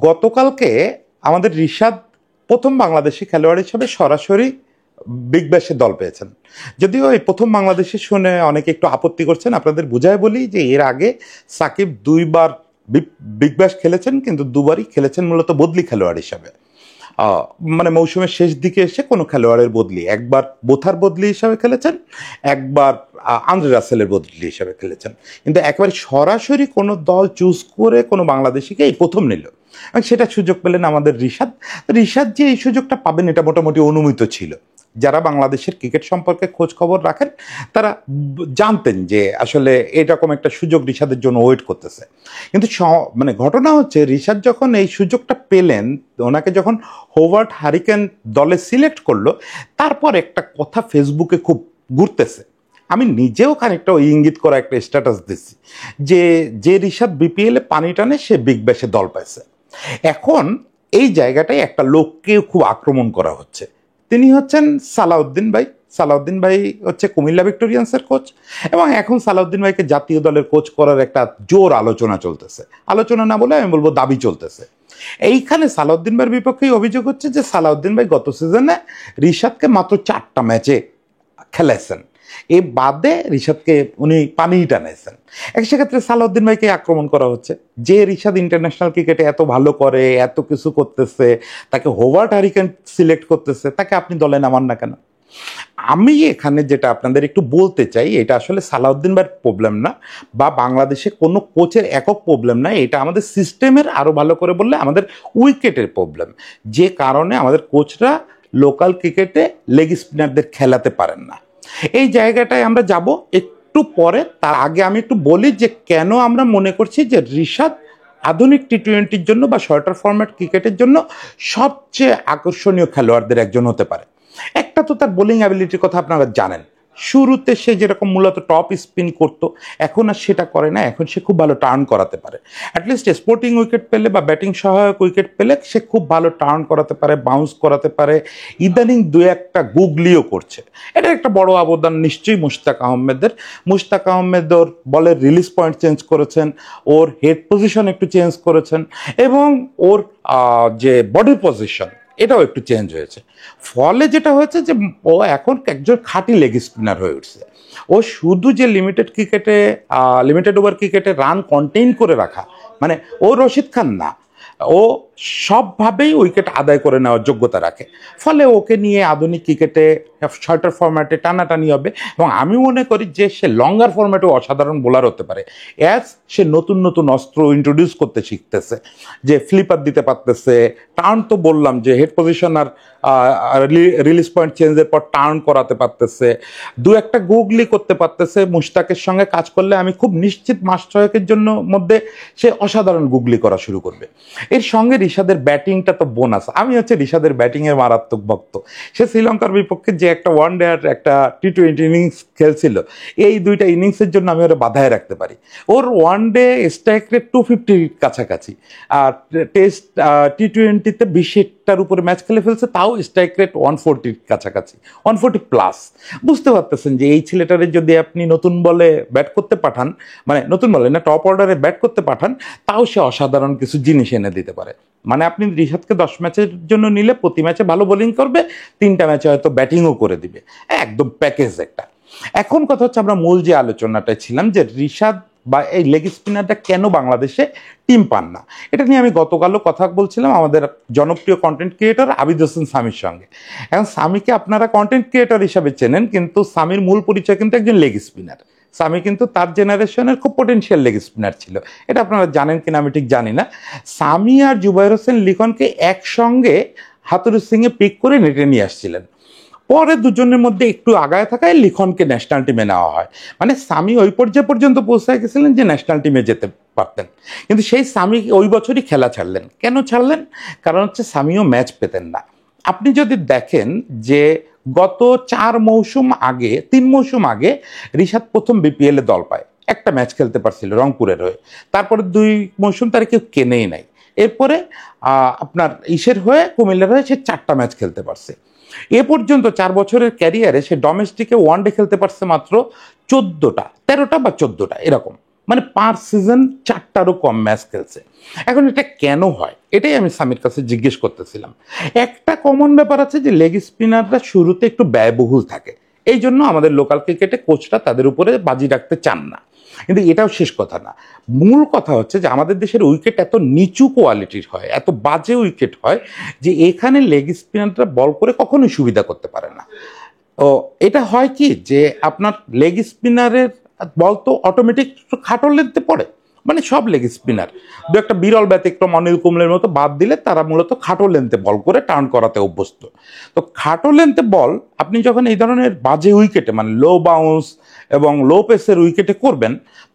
গতকালকে আমাদের রিশাদ প্রথম বাংলাদেশি খেলোয়াড় হিসেবে সরাসরি বিগ ব্যাশে দল পেয়েছেন। যদিও এই প্রথম বাংলাদেশি শুনে অনেকে একটু আপত্তি করছেন, আপনাদের বুঝায় বলি যে এর আগে সাকিব দুইবার বিগ ব্যাশ খেলেছেন, কিন্তু দুবারই খেলেছেন মূলত বদলি খেলোয়াড় হিসাবে। মানে মৌসুমের শেষ দিকে এসে কোনো খেলোয়াড়ের বদলি, একবার বোথার বদলি হিসাবে খেলেছেন, একবার আন্দ্রে রাসেলের বদলি হিসাবে খেলেছেন, কিন্তু একেবারে সরাসরি কোনো দল চুজ করে কোনো বাংলাদেশিকে এই প্রথম নিল, এবং সেটা সুযোগ পেলেন আমাদের রিশাদ। রিশাদ যে এই সুযোগটা পাবেন এটা মোটামুটি অনুমিত ছিল। যারা বাংলাদেশের ক্রিকেট সম্পর্কে খোঁজ খবর রাখেন তারা জানতেন যে আসলে এরকম একটা সুযোগ রিশাদের জন্য ওয়েট করতেছে। কিন্তু মানে ঘটনা হচ্ছে, রিশাদ যখন এই সুযোগটা পেলেন, ওনাকে যখন হোভার্ট হারিকেন দলে সিলেক্ট করলো, তারপর একটা কথা ফেসবুকে খুব ঘুরতেছে। আমি নিজেও খানিকটা ওই ইঙ্গিত করা একটা স্ট্যাটাস দিচ্ছি যে যে রিশাদ বিপিএলে পানি টানে সে বিগ ব্যাশে দল পাইছে। এখন এই জায়গাটায় একটা লোককে খুব আক্রমণ করা হচ্ছে। তিনি হচ্ছেন সালাউদ্দিন ভাই। সালাউদ্দিন ভাই হচ্ছে কুমিল্লা ভিক্টোরিয়ান্সের কোচ, এবং এখন সালাউদ্দিন ভাইকে জাতীয় দলের কোচ করার একটা জোর আলোচনা চলতেছে। আলোচনা না বলে আমি বলবো দাবি চলতেছে। এইখানে সালাউদ্দিন ভাইয়ের বিপক্ষেই অভিযোগ হচ্ছে যে সালাউদ্দিন ভাই গত সিজনে রিশাদকে মাত্র 4টা ম্যাচে খেলাইছেন, এ বাদে রিশাদকে উনি পানিই টানাইছেন। সেক্ষেত্রে সালাউদ্দিন ভাইকে আক্রমণ করা হচ্ছে যে রিশাদ ইন্টারন্যাশনাল ক্রিকেটে এত ভালো করে, এত কিছু করতেছে, তাকে হোভার্ট হারিকেন সিলেক্ট করতেছে, তাকে আপনি দলে নামান না কেন? আমি এখানে যেটা আপনাদের একটু বলতে চাই, এটা আসলে সালাউদ্দিন ভাইয়ের প্রবলেম না, বা বাংলাদেশে কোনো কোচের একক প্রবলেম না, এটা আমাদের সিস্টেমের, আরও ভালো করে বললে আমাদের উইকেটের প্রবলেম। যে কারণে আমাদের কোচরা লোকাল ক্রিকেটে লেগ স্পিনারদের খেলাতে পারেন না। এই জায়গাটায় আমরা যাব একটু পরে। তার আগে আমি একটু বলি যে কেন আমরা মনে করছি যে রিশাদ আধুনিক টি-20-র জন্য বা শর্টার ফরম্যাট ক্রিকেটের জন্য সবচেয়ে আকর্ষণীয় খেলোয়াড়দের একজন হতে পারে। একটা তো তার বোলিং অ্যাবিলিটির কথা আপনারা জানেন। শুরুতে সে যেরকম মূলত টপ স্পিন করতো, এখন আর সেটা করে না। এখন সে খুব ভালো টার্ন করাতে পারে। অ্যাটলিস্ট স্পোর্টিং উইকেট পেলে বা ব্যাটিং সহায়ক উইকেট পেলে সে খুব ভালো টার্ন করাতে পারে, বাউন্স করাতে পারে। ইদানিং দু একটা গুগলিও করছে। এটা একটা বড় অবদান নিশ্চয়ই মুশতাক আহমেদের। মুশতাক আহমেদ ওর বলের রিলিজ পয়েন্ট চেঞ্জ করেছেন, ওর হেড পজিশন একটু চেঞ্জ করেছেন, এবং ওর যে বডি পজিশন এটাও একটু চেঞ্জ হয়েছে। ফলে যেটা হয়েছে যে ও এখন একজন খাঁটি লেগ স্পিনার হয়ে উঠছে। ও শুধু যে লিমিটেড ওভার ক্রিকেটে রান কন্টেইন করে রাখা, মানে ও রশিদ খান না, ও সবভাবেই উইকেট আদায় করে নেওয়ার যোগ্যতা রাখে। ফলে ওকে নিয়ে আধুনিক ক্রিকেটে শর্টার ফরম্যাটে টানাটানি হবে, এবং আমি মনে করি যে সে লঙ্গার ফরম্যাটেও অসাধারণ বোলার হতে পারে। সে নতুন নতুন অস্ত্র ইন্ট্রোডিউস করতে শিখতেছে, যে ফ্লিপার দিতে পারতেছে, টার্ন তো বললাম যে হেড পজিশন আর রিলিজ পয়েন্ট চেঞ্জের পর টার্ন করাতে পারতেছে, দু একটা গুগলি করতে পারতেছে। মুশতাকের সঙ্গে কাজ করলে আমি খুব নিশ্চিত মাস 6-এর জন্য মধ্যে সে অসাধারণ গুগলি করা শুরু করবে। এর সঙ্গে রিশাদের ব্যাটিংটা তো বোনাস। আমি হচ্ছে রিশাদের ব্যাটিংয়ের মারাত্মক ভক্ত। সে শ্রীলঙ্কার বিপক্ষে যে একটা ওয়ানডে আর একটা টি-20 ইনিংস খেলছিল, এই দুইটা ইনিংসের জন্য আমি ওরা বাধায় রাখতে পারি। ওর ওয়ানডে স্ট্রাইক রেট 250 কাছাকাছি, আর টেস্ট টি-20-তে 20টার উপরে ম্যাচ খেলে ফেলছে, তাও স্ট্রাইক রেট 140 কাছাকাছি, 140+। বুঝতে পারতেছেন যে এই ছেলেটারে যদি আপনি নতুন বলে ব্যাট করতে পাঠান, মানে নতুন বলে না, টপ অর্ডারে ব্যাট করতে পাঠান, তাও সে অসাধারণ কিছু জিনিস এনে দিতে পারে। মানে আপনি রিশাদকে 10 ম্যাচের জন্য নিলে প্রতি ম্যাচে ভালো বোলিং করবে, 3টা ম্যাচে হয়তো ব্যাটিংও করে দিবে, একদম প্যাকেজ একটা। এখন কথা হচ্ছে, আমরা মূল যে আলোচনাটায় ছিলাম যে রিশাদ বা এই লেগ স্পিনারটা কেন বাংলাদেশে টিম পান না, এটা নিয়ে আমি গতকালও কথা বলছিলাম আমাদের জনপ্রিয় কন্টেন্ট ক্রিয়েটর আবিদ হোসেন সামির সঙ্গে। এখন সামিকে আপনারা কন্টেন্ট ক্রিয়েটর হিসাবে চেনেন, কিন্তু সামির মূল পরিচয় কিন্তু একজন লেগ স্পিনার। সামি কিন্তু তার জেনারেশনের খুব পটেনশিয়াল লেগ স্পিনার ছিল, এটা আপনারা জানেন কিনা আমি ঠিক জানি না। সামি আর জুবাইর হোসেন লিখনকে একসঙ্গে হাতুরু সিংয়ে পিক করে নেটে নিয়ে আসছিলেন। পরে দুজনের মধ্যে একটু আগায় থাকায় লিখনকে ন্যাশনাল টিমে নেওয়া হয়। মানে সামি ওই পর্যায়ে পর্যন্ত পৌঁছায় গেছিলেন যে ন্যাশনাল টিমে যেতে পারতেন, কিন্তু সেই সামি ওই বছরই খেলা ছাড়লেন। কেন ছাড়লেন? কারণ হচ্ছে সামিও ম্যাচ পেতেন না। আপনি যদি দেখেন যে গত 3 মৌসুম আগে রিশাদ প্রথম বিপিএলে দল পায়, একটা ম্যাচ খেলতে পারছিল রংপুরের হয়ে, তারপরে 2 মৌসুম তার কেউ কেনেই নাই। এরপরে আপনার হয়ে কুমিল্লার হয়ে সে 4টা ম্যাচ খেলতে পারছে। এ পর্যন্ত 4 বছরের ক্যারিয়ারে সে ডোমেস্টিকে ওয়ানডে খেলতে পারছে মাত্র 13টা বা 14টা এরকম। মানে পার সিজন 4টারও কম ম্যাচ খেলছে। এখন এটা কেন হয় এটাই আমি সামির কাছে জিজ্ঞেস করতেছিলাম। একটা কমন ব্যাপার আছে যে লেগ স্পিনাররা শুরুতে একটু ব্যয়বহুল থাকে, এই জন্য আমাদের লোকাল ক্রিকেটে কোচরা তাদের উপরে বাজি রাখতে চান না। কিন্তু এটাও শেষ কথা না, মূল কথা হচ্ছে যে আমাদের দেশের উইকেট এত নিচু কোয়ালিটির হয়, এত বাজে উইকেট হয় যে এখানে লেগ স্পিনাররা বল করে কখনোই সুবিধা করতে পারে না। ও এটা হয় কি যে আপনার লেগ স্পিনারের বল তো অটোমেটিক খাটো লেনতে পড়ে, মানে সব লেগ স্পিনার দু একটা বিরল ব্যতিক্রম অনিল কুম্বলের মতো বাদ দিলে তারা মূলত খাটো লেন্থে বল করে টার্ন করাতে অভ্যস্ত। তো খাটো লেন্থে বল আপনি যখন এই ধরনের বাজে উইকেটে মানে লো বাউন্স এবং লো পেসের উইকেটে করবেন,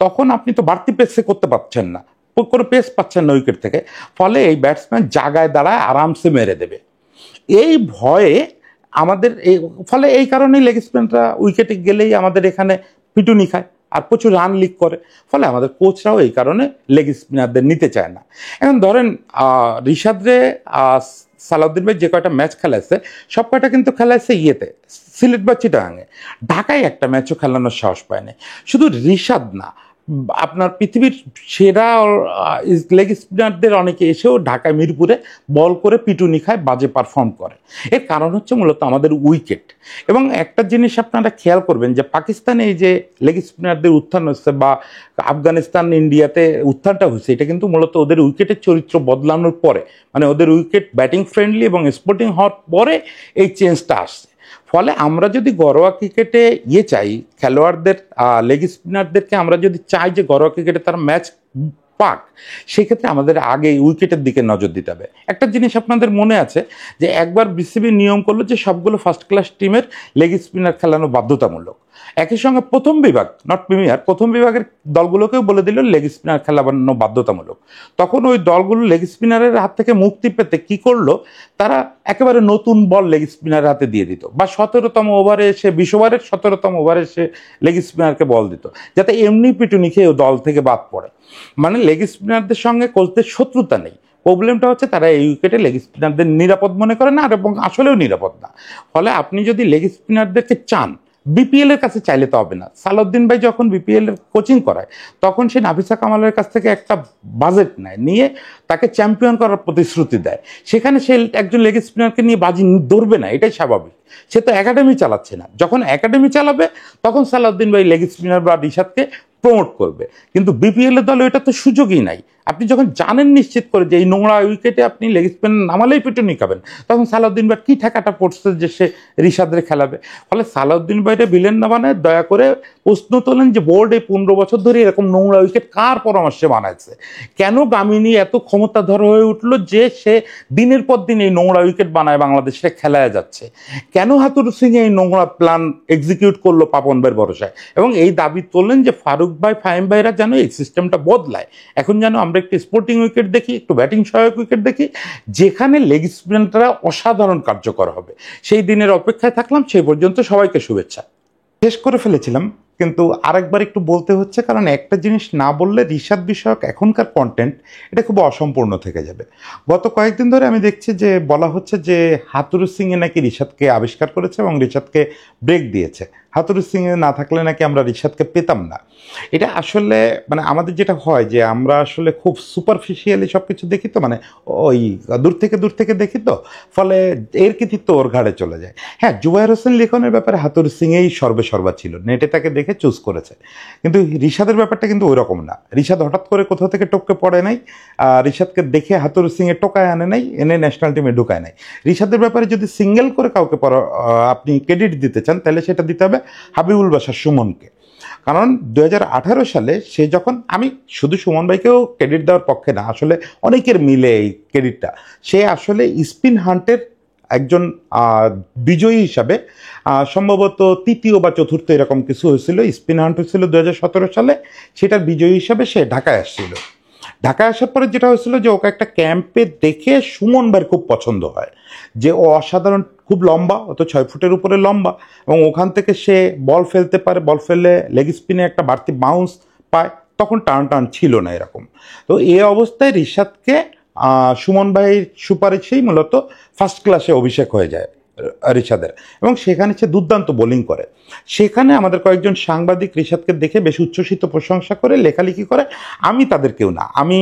তখন আপনি তো বাড়তি পেসে করতে পারছেন না, কোনো পেস পাচ্ছেন না উইকেট থেকে, ফলে এই ব্যাটসম্যান জায়গায় দাঁড়ায় আরামসে মেরে দেবে। এই ভয়ে আমাদের ফলে এই কারণেই লেগ স্পিনাররা উইকেটে গেলেই আমাদের এখানে পিটুনি খায় আর প্রচুর রান লিক করে, ফলে আমাদের কোচরাও এই কারণে লেগ স্পিনারদের নিতে চায় না। এখন ধরেন রিশাদরে সালাউদ্দিন ভাই যে কয়টা ম্যাচ খেলাইছে সব কয়টা কিন্তু খেলাইছে ইয়েতে সিলেট বা চিটাগাঙে, ঢাকায় একটা ম্যাচও খেলানোর সাহস পায় না। শুধু রিশাদ না, আপনার পৃথিবীর সেরা লেগ স্পিনারদের অনেকে এসেও ঢাকায় মিরপুরে বল করে পিটুনি খায়, বাজে পারফর্ম করে। এর কারণ হচ্ছে মূলত আমাদের উইকেট। এবং একটা জিনিস আপনারা খেয়াল করবেন যে পাকিস্তানে এই যে লেগ স্পিনারদের উত্থান হচ্ছে বা আফগানিস্তান ইন্ডিয়াতে উত্থানটা হচ্ছে, এটা কিন্তু মূলত ওদের উইকেটের চরিত্র বদলানোর পরে, মানে ওদের উইকেট ব্যাটিং ফ্রেন্ডলি এবং স্পোর্টিং হওয়ার পরে এই চেঞ্জটা আসছে। ফলে আমরা যদি ঘরোয়া ক্রিকেটে চাই খেলোয়াড়দের লেগ স্পিনারদেরকে আমরা যদি চাই যে ঘরোয়া ক্রিকেটে তারা ম্যাচ পাক, সেক্ষেত্রে আমাদের আগে উইকেটের দিকে নজর দিতে হবে। একটা জিনিস আপনাদের মনে আছে যে একবার বিসিবি নিয়ম করলো যে সবগুলো ফার্স্ট ক্লাস টিমের লেগ স্পিনার খেলানো বাধ্যতামূলক। একই সঙ্গে প্রথম বিভাগ, নট প্রিমিয়ার, প্রথম বিভাগের দলগুলোকেও বলে দিল লেগ স্পিনার খেলানো বাধ্যতামূলক। তখন ওই দলগুলো লেগ স্পিনারের হাত থেকে মুক্তি পেতে কি করলো, তারা একেবারে নতুন বল লেগ স্পিনারের হাতে দিয়ে দিত, বা 17তম ওভারে এসে 20 ওভারের 17তম ওভারে এসে লেগ স্পিনারকে বল দিত, যাতে এমনি পিটুনি খেয়ে দল থেকে বাদ পড়ে। মানে লেগ স্পিনারদের সঙ্গে কোচদের শত্রুতা নেই, প্রবলেমটা হচ্ছে তারা এই উইকেটে লেগ স্পিনারদের নিরাপদ মনে করে না, আর এবং আসলেও নিরাপদ না। ফলে আপনি যদি লেগ স্পিনারদেরকে চান, বিপিএল এর কাছে চাইলে তো হবে না। সালাউদ্দিন ভাই যখন বিপিএল এর কোচিং করায় তখন সে নাফিসা কামালের কাছ থেকে একটা বাজেট নেয়, নিয়ে তাকে চ্যাম্পিয়ন করার প্রতিশ্রুতি দেয়। সেখানে সে একজন লেগ স্পিনারকে নিয়ে বাজি ধরবে না, এটাই স্বাভাবিক। সে তো একাডেমি চালাচ্ছে না, যখন একাডেমি চালাবে তখন সালাউদ্দিন ভাই লেগ স্পিনার বা রিশাদকে প্রমোট করবে। কিন্তু বিপিএল এর দলে এটা তো সুযোগই নাই। আপনি যখন জানেন নিশ্চিত করে যে এই নোংরা উইকেটে আপনি লেগ স্পিনার নামালেই পিটুনি খাবেন, তখন সালাউদ্দিন ভাই কি ঠেকাটা পড়ছে যে সে রিশাদরে খেলাবে। ফলে সালাউদ্দিন ভাইরে ভিলেন না বানায় দয়া করে প্রশ্ন তোলেন যে বোর্ড এই 15 বছর ধরে এরকম নোংরা উইকেট কার পরামর্শে বানাইছে? কেন গামিনী এত ক্ষমতাধর হয়ে উঠলো যে সে দিনের পর দিন এই নোংরা উইকেট বানায় বাংলাদেশে খেলায় যাচ্ছে? কেন হাতুরু সিং এই নোংরা প্ল্যান এক্সিকিউট করলো পাপন ভাইয়ের ভরসায়? এবং এই দাবি তোলেন যে ফারুক ভাই, ফাহিম ভাইরা যেন এই সিস্টেমটা বদলায়। এখন যেন আমরা একটু স্পোর্টিং উইকেট দেখি, একটু ব্যাটিং সহায়ক উইকেট দেখি, যেখানে লেগ স্পিনাররা অসাধারণ কার্যকর হবে। সেই দিনের অপেক্ষায় থাকলাম। সেই পর্যন্ত সবাইকে শুভেচ্ছা। শেষ করে ফেলেছিলাম, কিন্তু আরেকবার একটু বলতে হচ্ছে, কারণ একটা জিনিস না বললে রিশাদ বিষয়ক এখনকার কন্টেন্ট এটা খুব অসম্পূর্ণ থেকে যাবে। গত কয়েকদিন ধরে আমি দেখছি যে বলা হচ্ছে যে হাতুরু সিংয়ে নাকি রিশাদকে আবিষ্কার করেছে এবং রিশাদকে ব্রেক দিয়েছে। হাতুরু সিংয়ে না থাকলে নাকি আমরা রিশাদকে পেতাম না। এটা আসলে মানে আমাদের যেটা হয় যে আমরা আসলে খুব সুপারফিশিয়ালি সব কিছু দেখি, তো মানে ওই দূর থেকে দেখি, তো ফলে এর কৃতিত্ব ওর ঘাড়ে চলে যায়। হ্যাঁ, জুবায়ের হোসেন লিখনের ব্যাপারে হাতুরু সিংয়েই সর্বা ছিল, নেটে তাকে দেখে চুজ করেছে। কিন্তু রিশাদের ব্যাপারটা কিন্তু ওই রকম না। রিশাদ হঠাৎ করে কোথাও থেকে টপকে পড়ে নাই, রিশাদকে দেখে হাতুরু সিংয়ে টোকায় আনে নাই, এনে ন্যাশনাল টিমে ঢুকায় নাই। রিশাদের ব্যাপারে যদি সিঙ্গেল করে কাউকে আপনি ক্রেডিট দিতে চান, তাহলে সেটা দিতে হবে হাবিবুল বাশার সুমনকে। কারণ 2018 সালে সে যখন, আমি শুধু সুমন ভাইকেও ক্রেডিট দেওয়ার পক্ষে না, আসলে অনেকের মিলে এই ক্রেডিটটা, সে আসলে স্পিন হান্টের একজন বিজয়ী হিসাবে সম্ভবত তৃতীয় বা চতুর্থ এরকম কিছু হয়েছিল, স্পিন হান্ট হয়েছিল 2017 সালে, সেটার বিজয়ী হিসাবে সে ঢাকায় আসছিল। ঢাকায় আসার পরে যেটা হয়েছিল যে ওকে একটা ক্যাম্পে দেখে সুমন ভাইয়ের খুব পছন্দ হয়, যে ও অসাধারণ, খুব লম্বা, অত 6 ফুটের উপরে লম্বা, এবং ওখান থেকে সে বল ফেলতে পারে, বল ফেললে লেগ স্পিনে একটা বাড়তি বাউন্স পায়। তখন টার্ন ছিল না এরকম। তো এই অবস্থায় রিশাদকে সুমন ভাইয়ের সুপারিশেই মূলত ফার্স্ট ক্লাসে অভিষেক হয়ে যায় রিশাদের, এবং সেখানে সে দুর্দান্ত বোলিং করে। সেখানে আমাদের কয়েকজন সাংবাদিক রিশাদকে দেখে বেশ উচ্ছ্বসিত প্রশংসা করে লেখালেখি করে। আমি তাদের কেউ না, আমি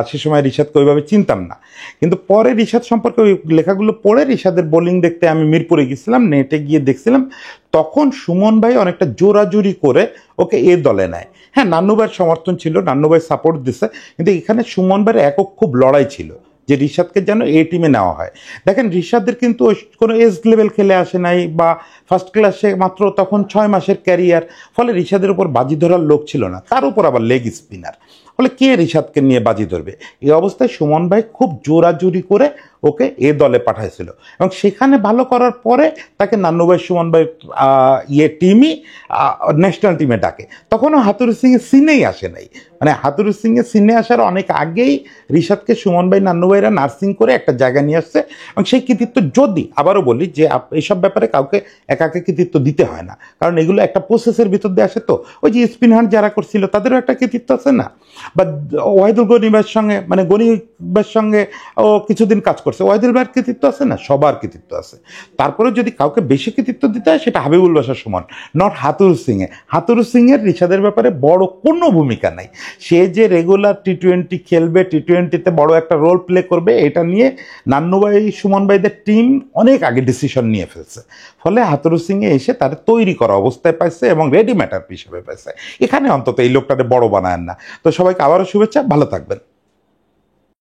সে সময় রিশাদকে ওইভাবে চিনতাম না, কিন্তু পরে রিশাদ সম্পর্কে ওই লেখাগুলো পড়ে রিশাদের বোলিং দেখতে আমি মিরপুরে গেছিলাম, নেটে গিয়ে দেখছিলাম। তখন সুমন ভাই অনেকটা জোরাজুরি করে ওকে এ দলে নেয়। হ্যাঁ, নান্নু ভাইয়ের সমর্থন ছিল, নান্নু ভাই সাপোর্ট দিছে, কিন্তু এখানে সুমন ভাইয়ের একক খুব লড়াই ছিল যে রিশাদকে যেন এই টিমে নেওয়া হয়। দেখেন, রিশাদের কিন্তু কোনো এজ লেভেল খেলে আসে নাই, বা ফার্স্ট ক্লাসে মাত্র তখন 6 মাসের ক্যারিয়ার, ফলে রিশাদের উপর বাজি ধরার লোক ছিল না, তার উপর আবার লেগ স্পিনার, ফলে কে রিশাদকে নিয়ে বাজি ধরবে। এই অবস্থায় সুমন ভাই খুব জোরাজুরি করে ওকে এ দলে পাঠাইছিল, এবং সেখানে ভালো করার পরে তাকে নান্নু ভাই সুমন ভাই টিমই ন্যাশনাল টিমে ডাকে। তখনও হাতুরু সিংয়ের সিনেই আসে নাই, মানে হাতুরু সিংয়ের সিনে আসার অনেক আগেই রিশাদকে সুমন ভাই নান্নু ভাইরা নার্সিং করে একটা জায়গা নিয়ে আসছে। এবং সেই কৃতিত্ব, যদি আবারও বলি যে এইসব ব্যাপারে কাউকে একাকে কৃতিত্ব দিতে হয় না, কারণ এগুলো একটা প্রসেসের ভিতর দিয়ে আসে। তো ওই যে স্পিন হান্ট যারা করছিল তাদেরও একটা কৃতিত্ব আছে না, বা ওয়াহিদুল গনি ভাইয়ের সঙ্গে, মানে গনি ভাইয়ের সঙ্গে ও কিছুদিন কাজ করছে, ওয়াহিদুল ভাইয়ের কৃতিত্ব আছে না, সবার কৃতিত্ব আছে। তারপরে যদি কাউকে বেশি কৃতিত্ব দিতে হয় সেটা হাবিবুল বাশার সমান, নট হাতুরু সিংয়ে। হাতুরু সিংয়ের রিশাদের ব্যাপারে বড় কোনো ভূমিকা নাই। সে যে রেগুলার টি-20 খেলবে, টি-20তে বড় একটা রোল প্লে করবে, এটা নিয়ে নান্নু ভাই সুমন ভাইদের টিম অনেক আগে ডিসিশন নিয়ে ফেলছে। ফলে হাতুরু সিংয়ে এসে তার তৈরি করা অবস্থায় পাইছে এবং রেডি ম্যাটার হিসেবে পাইছে। এখানে অন্তত এই লোকটাকে বড় বানায় না। তো সবাইকে আবারও শুভেচ্ছা, ভালো থাকবেন।